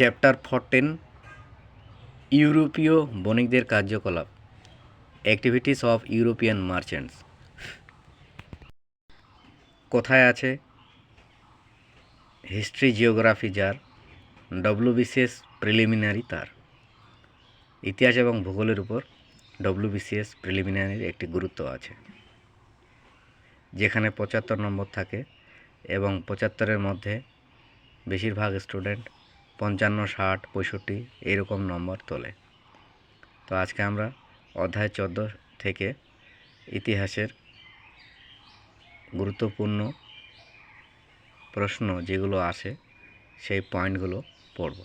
Chapter 14 ইউরোপীয় বণিকদের কার্যকলাপ activities of European merchants. কোথায় আছে হিস্ট্রি জিওগ্রাফি যার ডব্লিউবিসিএস প্রিলিমিনারি তার ইতিহাস এবং ভূগোলের উপর ডব্লিউবিসিএস প্রিলিমিনারির একটি গুরুত্ব আছে, যেখানে 75 নম্বর থাকে এবং 75-এর মধ্যে বেশিরভাগ স্টুডেন্ট 55, 60, 65 এইরকম নম্বর তোলে। তো আজকে আমরা অধ্যায় 14 থেকে ইতিহাসের গুরুত্বপূর্ণ প্রশ্ন যেগুলো আসে সেই পয়েন্টগুলো পড়ব।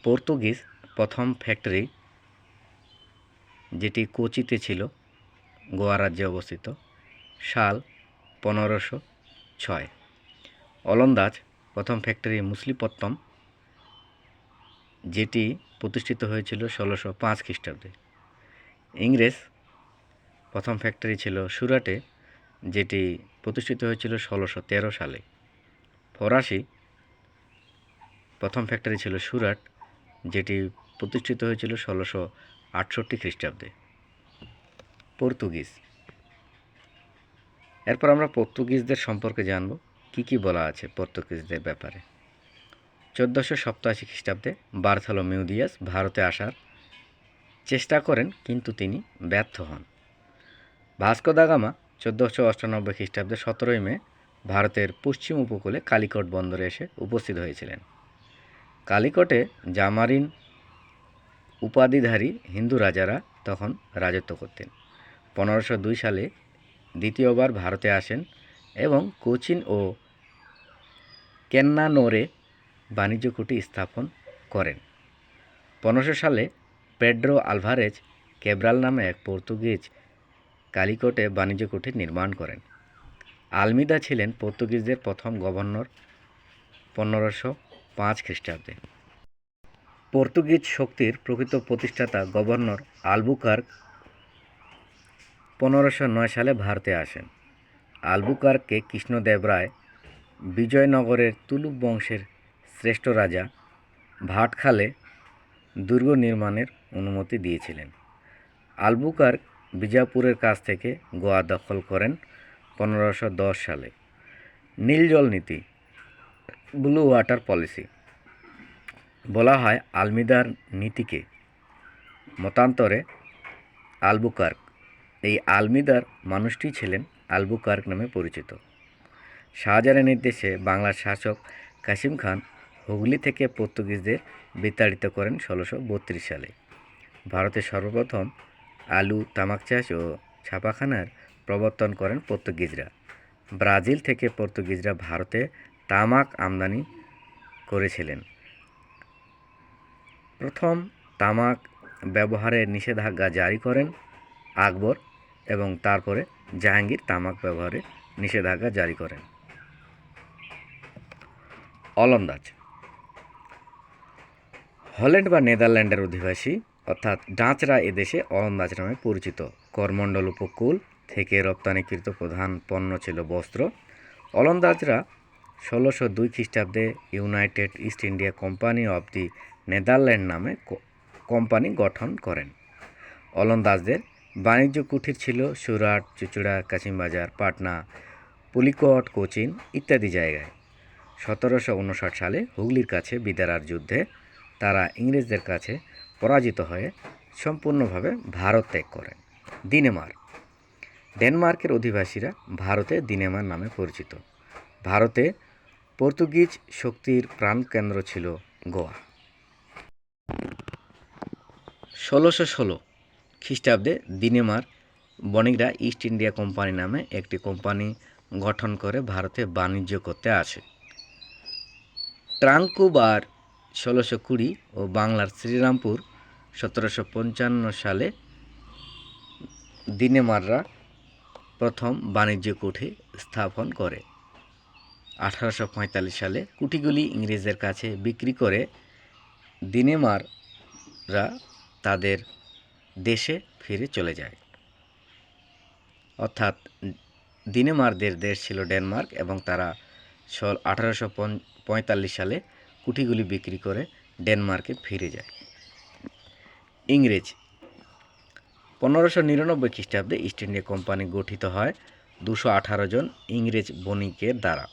পর্তুগিজ প্রথম ফ্যাক্টরি যেটি কোচিতে ছিল, গোয়া রাজ্যে অবস্থিত, সাল 1506। ওলন্দাজ প্রথম ফ্যাক্টরি মুসলিপত্তম, যেটি প্রতিষ্ঠিত হয়েছিল 1605 খ্রিস্টাব্দে। ইংরেজ প্রথম ফ্যাক্টরি ছিল সুরাটে, যেটি প্রতিষ্ঠিত হয়েছিল 1613 সালে। ফরাসি প্রথম ফ্যাক্টরি ছিল সুরাট, যেটি প্রতিষ্ঠিত হয়েছিল 1668 খ্রিস্টাব্দে। পর্তুগিজ, এরপর আমরা পর্তুগিজদের সম্পর্কে জানব কি কি বলা আছে পর্তুগিজদের ব্যাপারে। 1487 খ্রিস্টাব্দে বার্থোলোমিউ দিয়াস ভারতে আসার চেষ্টা করেন, কিন্তু তিনি ব্যর্থ হন। ভাস্কো দা গামা 1498 খ্রিস্টাব্দে 17 মে ভারতের পশ্চিম উপকূলে কালিকট বন্দরে এসে উপস্থিত হয়েছিলেন। কালিকটে জামারিন উপাধিধারী হিন্দু রাজারা তখন রাজত্ব করতেন। 1502 সালে দ্বিতীয়বার ভারতে আসেন এবং কোচিন ও কেন্নানোরে বাণিজ্য কুঠি স্থাপন করেন। 1500 সালে পেড্রো আলভারেজ কেব্রাল নামে এক পর্তুগিজ কালিকটে বাণিজ্য কুঠি নির্মাণ করেন। আলমিদা ছিলেন পর্তুগিজদের প্রথম গভর্নর 1505 খ্রিস্টাব্দে। পর্তুগিজ শক্তির প্রকৃত প্রতিষ্ঠাতা গভর্নর আলবুকার্ক 1509 সালে ভারতে আসেন। আলবুকার্ককে কৃষ্ণদেব রায় বিজয়নগরের তুলুক বংশের শ্রেষ্ঠ রাজা ভাটখালে দুর্গ নির্মাণের অনুমতি দিয়েছিলেন। আলবুকার্ক বিজাপুরের কাছ থেকে গোয়া দখল করেন 1510 সালে। নীলজল নীতি, ব্লু ওয়াটার পলিসি বলা হয় আলমিদার নীতিকে। মতান্তরে আলবুকার্ক, এই আলমিদার মানুষটি ছিলেন আলবুকার্ক নামে পরিচিত। শাহজাহানের নির্দেশে বাংলার শাসক কাসিম খান হুগলি থেকে পর্তুগিজদের বিতাড়িত করেন 1632 সালে। ভারতে সর্বপ্রথম আলু, তামাক চাষ ও ছাপাখানার প্রবর্তন করেন পর্তুগিজরা। ব্রাজিল থেকে পর্তুগিজরা ভারতে তামাক আমদানি করেছিলেন। প্রথম তামাক ব্যবহারের নিষেধাজ্ঞা জারি করেন আকবর এবং তারপরে জাহাঙ্গীর তামাক ব্যবহারে নিষেধাজ্ঞা জারি করেন। ওলন্দাজ হল্যান্ড বা নেদারল্যান্ডের অধিবাসী অর্থাৎ ডাচরা এদেশে ওলন্দাজ নামে পরিচিত। করমণ্ডল উপকূল থেকে রপ্তানিকৃত প্রধান পণ্য ছিল বস্ত্র। ওলন্দাজরা 1602 খ্রিস্টাব্দে United east India company of the Netherland নামে কোম্পানি গঠন করেন। ওলন্দাজদের বাণিজ্য কুঠির ছিল সুরাট, চুচুড়া, কাশিমবাজার, পাটনা, পুলিকট, কোচিন ইত্যাদি জায়গায়। 1759 সালে হুগলির কাছে বিদারার যুদ্ধে তারা ইংরেজদের কাছে পরাজিত হয়ে সম্পূর্ণভাবে ভারত ত্যাগ করেন। ডেনমার্কের অধিবাসীরা ভারতে দিনেমার নামে পরিচিত। ভারতে পর্তুগিজ শক্তির প্রাণকেন্দ্র ছিল গোয়া। 1616 খ্রিস্টাব্দে দিনেমার বণিকরা ইস্ট ইন্ডিয়া কোম্পানি নামে একটি কোম্পানি গঠন করে ভারতে বাণিজ্য করতে আসে। ট্রাঙ্কুবার 1620 ও বাংলার শ্রীরামপুর 1755 সালে দিনেমাররা প্রথম বাণিজ্য কুঠি স্থাপন করে। 1845 সালে কুঠিগুলি ইংরেজদের কাছে বিক্রি করে দিনেমাররা তাদের দেশে ফিরে চলে যায়। অর্থাৎ দিনেমারদের দেশ ছিল ডেনমার্ক এবং তারা 1845 সালে কুঠিগুলি বিক্রি করে ডেনমার্কে ফিরে যায়। ইংরেজ 1599 খ্রিস্টাব্দে ইস্ট ইন্ডিয়া কোম্পানি গঠিত হয় 218 জন ইংরেজ বণিকের দ্বারা।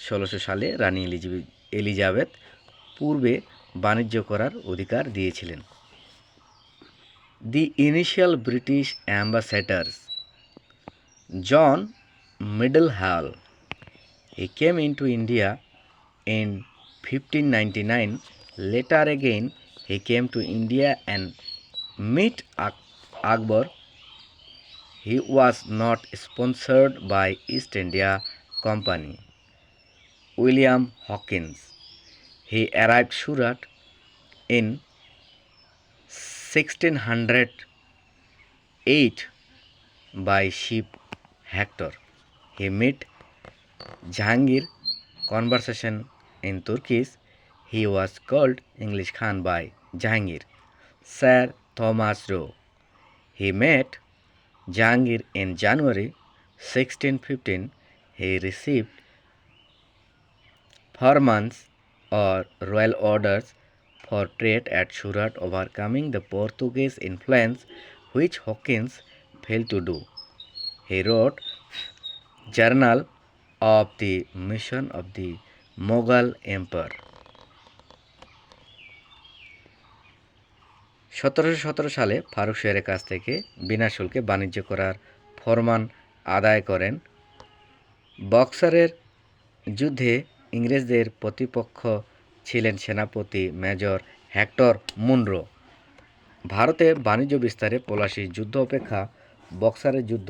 1600 সালে রানী এলিজাবেথ পূর্বে বাণিজ্য করার অধিকার দিয়েছিলেন। The initial British ambassadors John Mildenhall, he came into India in 1599. Later again he came to India and met Akbar. He was not sponsored by East India Company. William Hawkins, he arrived Surat in 1608 by ship Hector. He met Jahangir. Conversation in Turkish. He was called English Khan by Jahangir. Sir Thomas Roe, he met Jahangir in January 1615. He received firmans or royal orders for trade at Surat, overcoming the Portuguese influence, which Hawkins failed to do. He wrote Journal of the Mission of the Mughal Emperor. 1717 সালে ফারুক শাহের কাছ থেকে বিনা শুল্কে বাণিজ্য করার ফরমান আদায় করেন। বক্সারের যুদ্ধে ইংরেজদের প্রতিপক্ষ ছিলেন সেনাপতি মেজর হেক্টর মুনরো। ভারতে বাণিজ্য বিস্তারে পলাশীর যুদ্ধ অপেক্ষা বক্সারের যুদ্ধ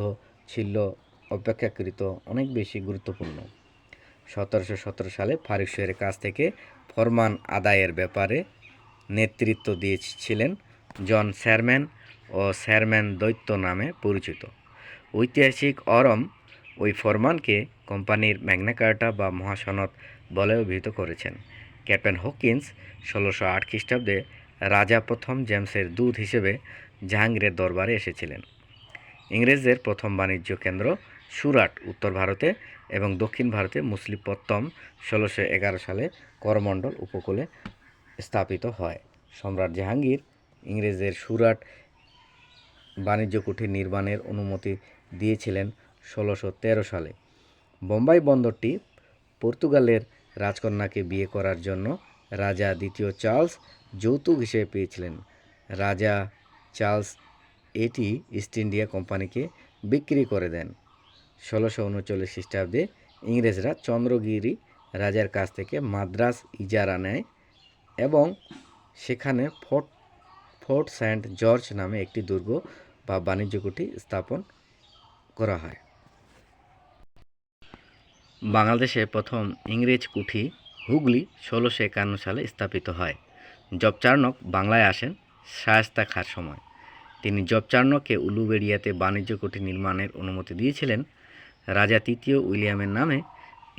ছিল অপেক্ষাকৃত অনেক বেশি গুরুত্বপূর্ণ। 1717 সালে ফারুক শাহের কাছ থেকে ফরমান আদায়ের ব্যাপারে নেতৃত্ব দিয়েছিলেন জন শেরম্যান ও শেরম্যান দৈত্য নামে পরিচিত। ঐতিহাসিক অরম ওই ফরমানকে কোম্পানির ম্যাগনা কার্টা বা মহাসনদ বলে অভিহিত করেছেন। ক্যাপ্টেন হকিন্স 1608 খ্রিস্টাব্দে রাজা প্রথম জেমসের দূত হিসেবে জাহাঙ্গীরের দরবারে এসেছিলেন। ইংরেজদের প্রথম বাণিজ্য কেন্দ্র সুরাট উত্তর ভারতে এবং দক্ষিণ ভারতে মছলিপত্তম 1611 সালে করমণ্ডল উপকূলে স্থাপিত হয়। সম্রাট জাহাঙ্গীর ইংরেজদের সুরাট বাণিজ্য কুঠির নির্মাণের অনুমতি দিয়েছিলেন 1613 সালে। বোম্বাই বন্দরটি পর্তুগালের রাজকন্যাকে বিয়ে করার জন্য রাজা দ্বিতীয় চার্লস যৌতুক হিসেবে পেয়েছিলেন। রাজা চার্লস এটি ইস্ট ইন্ডিয়া কোম্পানিকে বিক্রি করে দেন। 1639 খ্রিস্টাব্দে ইংরেজরা চন্দ্রগিরি রাজার কাছ থেকে মাদ্রাজ ইজারা নেয় এবং সেখানে ফোর্ট সেন্ট জর্জ নামে একটি দুর্গ বা বাণিজ্য কুঠি স্থাপন করা হয়। বাংলাদেশে প্রথম ইংরেজ কুঠি হুগলি 1651 সালে স্থাপিত হয়। জব চার্নক বাংলায় আসেন শায়েস্তা খাঁর সময়। তিনি জব চার্নককে উলুবেড়িয়াতে বাণিজ্য কুঠি নির্মাণের অনুমতি দিয়েছিলেন। রাজা তৃতীয় উইলিয়ামের নামে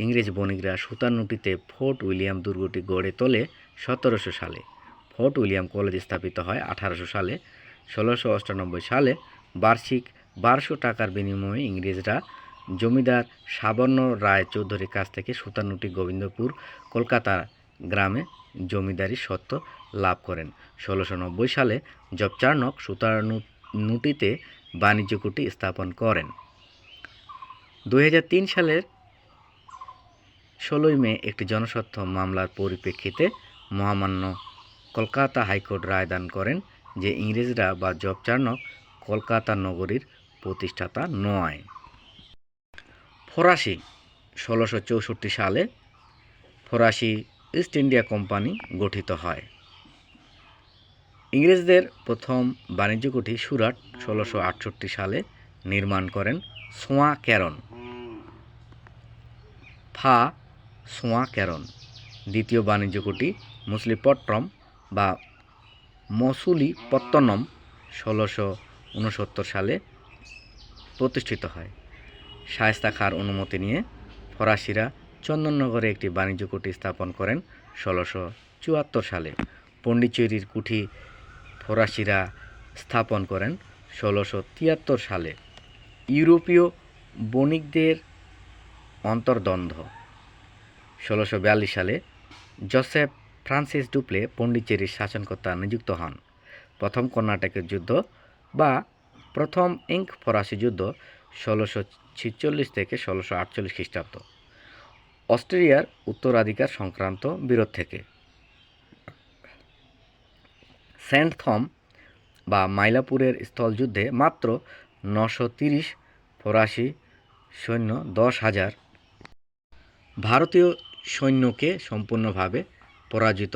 ইংরেজ বণিকরা সুতানুটিতে ফোর্ট উইলিয়াম দুর্গটি গড়ে তোলে 1700 সালে। ফোর্ট উইলিয়াম কলেজ স্থাপিত হয় 1800 সালে। 1698 সালে বার্ষিক 1200 টাকার বিনিময়ে ইংরেজরা জমিদার সাবর্ণ রায় চৌধুরীর কাছ থেকে সুতানুটি গোবিন্দপুর কলকাতা গ্রামে জমিদারি স্বত্ব লাভ করেন। 1690 সালে জব চার্নক সুতানুটিতে বাণিজ্য কুঠি স্থাপন করেন। 2003 সালের 16 মে একটি জনস্বার্থ মামলার পরিপ্রেক্ষিতে মহামান্য কলকাতা হাইকোর্ট রায়দান করেন যে ইংরেজরা বা জব চার্নক কলকাতা নগরীর প্রতিষ্ঠাতা নয়। ফরাসি 1664 সালে ফরাসি ইস্ট ইন্ডিয়া কোম্পানি গঠিত হয়। ইংরেজদের প্রথম বাণিজ্য কুঠি সুরাট 1668 সালে নির্মাণ করেন সোয়া ক্যারন। সোয়া ক্যারন। দ্বিতীয় বাণিজ্য কুঠি মছলিপট্টম বা মসুলিপত্তনম 1669 সালে প্রতিষ্ঠিত হয়। শায়েস্তা খাঁর অনুমতি নিয়ে ফরাসিরা চন্দননগরে একটি বাণিজ্য কুঠি স্থাপন করেন 1674 সালে। পণ্ডিচেরির কুঠি ফরাসিরা স্থাপন করেন 1673 সালে। ইউরোপীয় বণিকদের অন্তর্দ্বন্দ্ব 1642 সালে জোসেফ ফ্রান্সিস ডুপ্লে পন্ডিচেরির শাসনকর্তা নিযুক্ত হন। প্রথম কর্ণাটকের যুদ্ধ বা প্রথম ইঙ্ক ফরাসি যুদ্ধ 1646 থেকে 1648 খ্রিস্টাব্দ। অস্ট্রেলিয়ার উত্তরাধিকার সংক্রান্ত বিরোধ থেকে। সেন্ট থম বা মাইলাপুরের স্থলযুদ্ধে মাত্র 930 ফরাসি সৈন্য 10,000 ভারতীয় সৈন্যকে সম্পূর্ণভাবে পরাজিত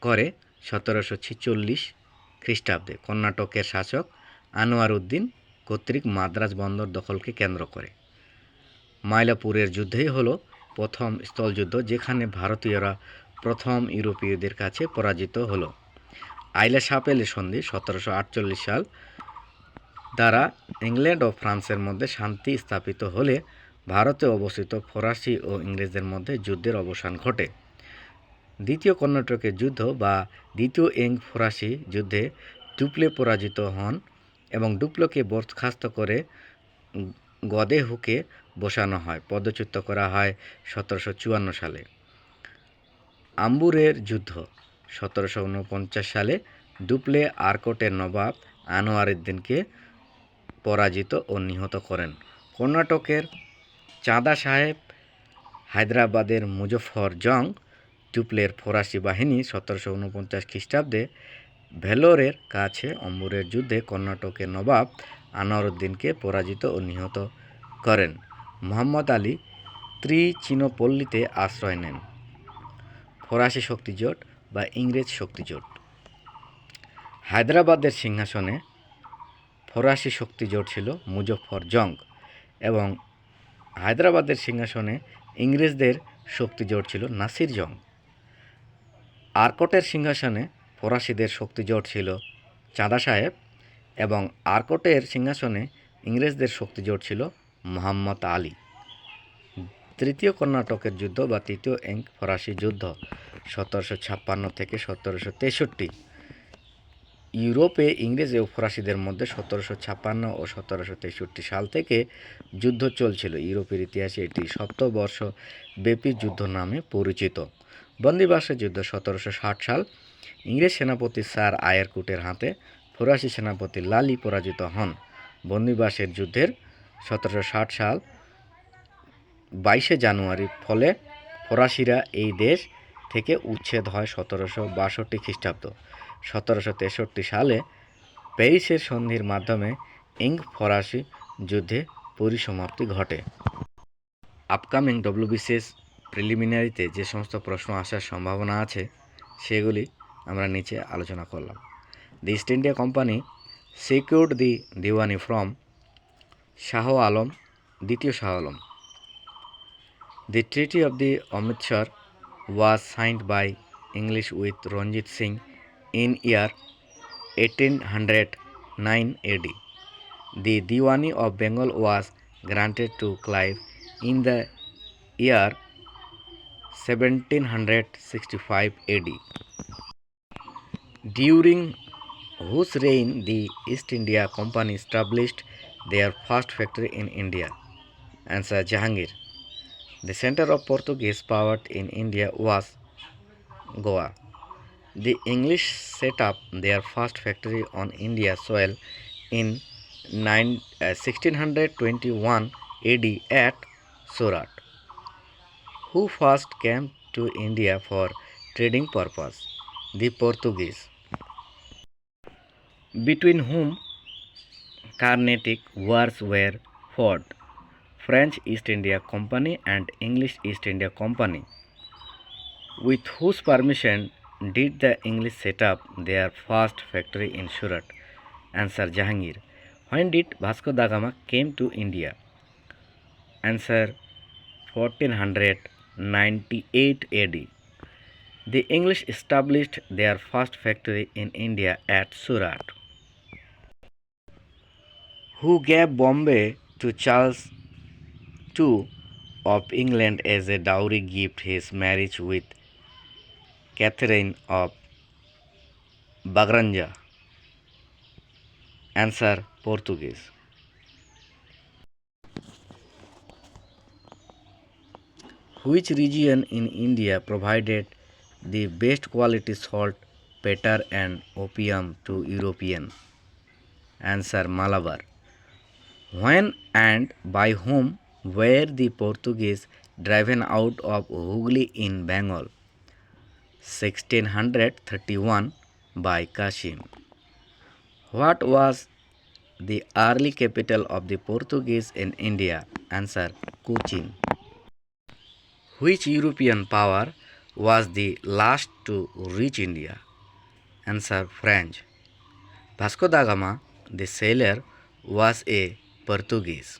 করে 1746 খ্রিস্টাব্দে কর্ণাটকের শাসক আনোয়ার উদ্দিন কর্তৃক মাদ্রাজ বন্দর দখলকে কেন্দ্র করে। মাইলাপুরের যুদ্ধই হল প্রথম স্থলযুদ্ধ যেখানে ভারতীয়রা প্রথম ইউরোপীয়দের কাছে পরাজিত হলো। আইলা-শাপেল সন্ধি 1748 সাল দ্বারা ইংল্যান্ড ও ফ্রান্সের মধ্যে শান্তি স্থাপিত হলে ভারতে অবস্থিত ফরাসি ও ইংরেজদের মধ্যে যুদ্ধের অবসান ঘটে। দ্বিতীয় কর্ণাটকের যুদ্ধ বা দ্বিতীয় ইঙ্ক ফরাসি যুদ্ধে ডুপ্লে পরাজিত হন এবং ডুপ্লেকে বরখাস্ত করে গদে হুকে বসানো হয়, পদচ্যুত করা হয় 1754 সালে। আম্বুরের যুদ্ধ 1749 সালে ডুপ্লে আরকোটের নবাব আনোয়ার উদ্দিনকে পরাজিত ও নিহত করেন। কর্ণাটকের চাঁদা সাহেব, হায়দ্রাবাদের মুজফ্ফর জং ডুপ্লের ফরাসি বাহিনী 1749 খ্রিস্টাব্দে ভেলোরের কাছে আম্বুরের যুদ্ধে কর্ণাটকের নবাব আনোয়ার উদ্দিনকে পরাজিত ও নিহত করেন। মুহাম্মদ আলী ত্রিচিনোপল্লীতে আশ্রয় নেন। ফরাসি শক্তিজোট বা ইংরেজ শক্তিজোট। হায়দ্রাবাদের সিংহাসনে ফরাসি শক্তিজোট ছিল মুজফ্ফর জং এবং হায়দ্রাবাদের সিংহাসনে ইংরেজদের শক্তিজোট ছিল নাসির জং। আরকোটের সিংহাসনে ফরাসিদের শক্তিজোট ছিল চাঁদা সাহেব এবং আরকোটের সিংহাসনে ইংরেজদের শক্তিজোট ছিল মুহাম্মদ আলী। তৃতীয় কর্ণাটকের যুদ্ধ বা তৃতীয় ইঙ্ক ফরাসি যুদ্ধ 1756 থেকে 1763। ইউরোপে ইংরেজ ও ফরাসিদের মধ্যে 1756 ও 1763 সাল থেকে যুদ্ধ চলছিল। ইউরোপের ইতিহাসে এটি সপ্তবর্ষ ব্যাপী যুদ্ধ নামে পরিচিত। বন্দিবাসের যুদ্ধ 1760 সাল ইংরেজ সেনাপতি স্যার আয়ারকুটের হাতে ফরাসি সেনাপতি লালি পরাজিত হন। বন্দিবাসের যুদ্ধের 1760 সাল 22শে জানুয়ারি ফলে ফরাসিরা এই দেশ থেকে উচ্ছেদ হয় 1762 খ্রিস্টাব্দ। 1763 সালে প্যারিসের সন্ধির মাধ্যমে ইঙ্ক ফরাসি যুদ্ধে পরিসমাপ্তি ঘটে। আপকামিং ডব্লিউবিসিএস প্রিলিমিনারিতে যে সমস্ত প্রশ্ন আসার সম্ভাবনা আছে সেগুলি আমরা নিচে আলোচনা করলাম। The East India Company secured the diwani from Shah Alam, দ্বিতীয় Shah Alam. The Treaty of the Amritsar was signed by English with Ranjit Singh in year 1809 AD. The Diwani of Bengal was granted to Clive in the year 1765 AD. During whose reign the East India Company established their first factory in India? Answer: Jahangir. The center of Portuguese power in India was Goa. The English set up their first factory on India soil in 1621 AD at Surat. Who first came to India for trading purpose? The Portuguese. Between whom Carnatic wars were fought? French East India Company and English East India Company. With whose permission did the English set up their first factory in Surat? Answer: Jahangir. When did Vasco da Gama came to India? Answer: 1498 AD. The English established their first factory in India at Surat. Who gave Bombay to Charles II of England as a dowry gift his marriage with Catherine of Braganza? Answer: Portuguese. Which region in India provided the best quality salt, pepper and opium to European? Answer Malabar. When and by whom were the Portuguese driven out of Hooghly in Bengal? 1631 by Qasim. What was the early capital of the Portuguese in India? Answer Cochin. Which European power was the last to reach India? Answer French. Vasco da Gama, the sailor, was a Portuguese.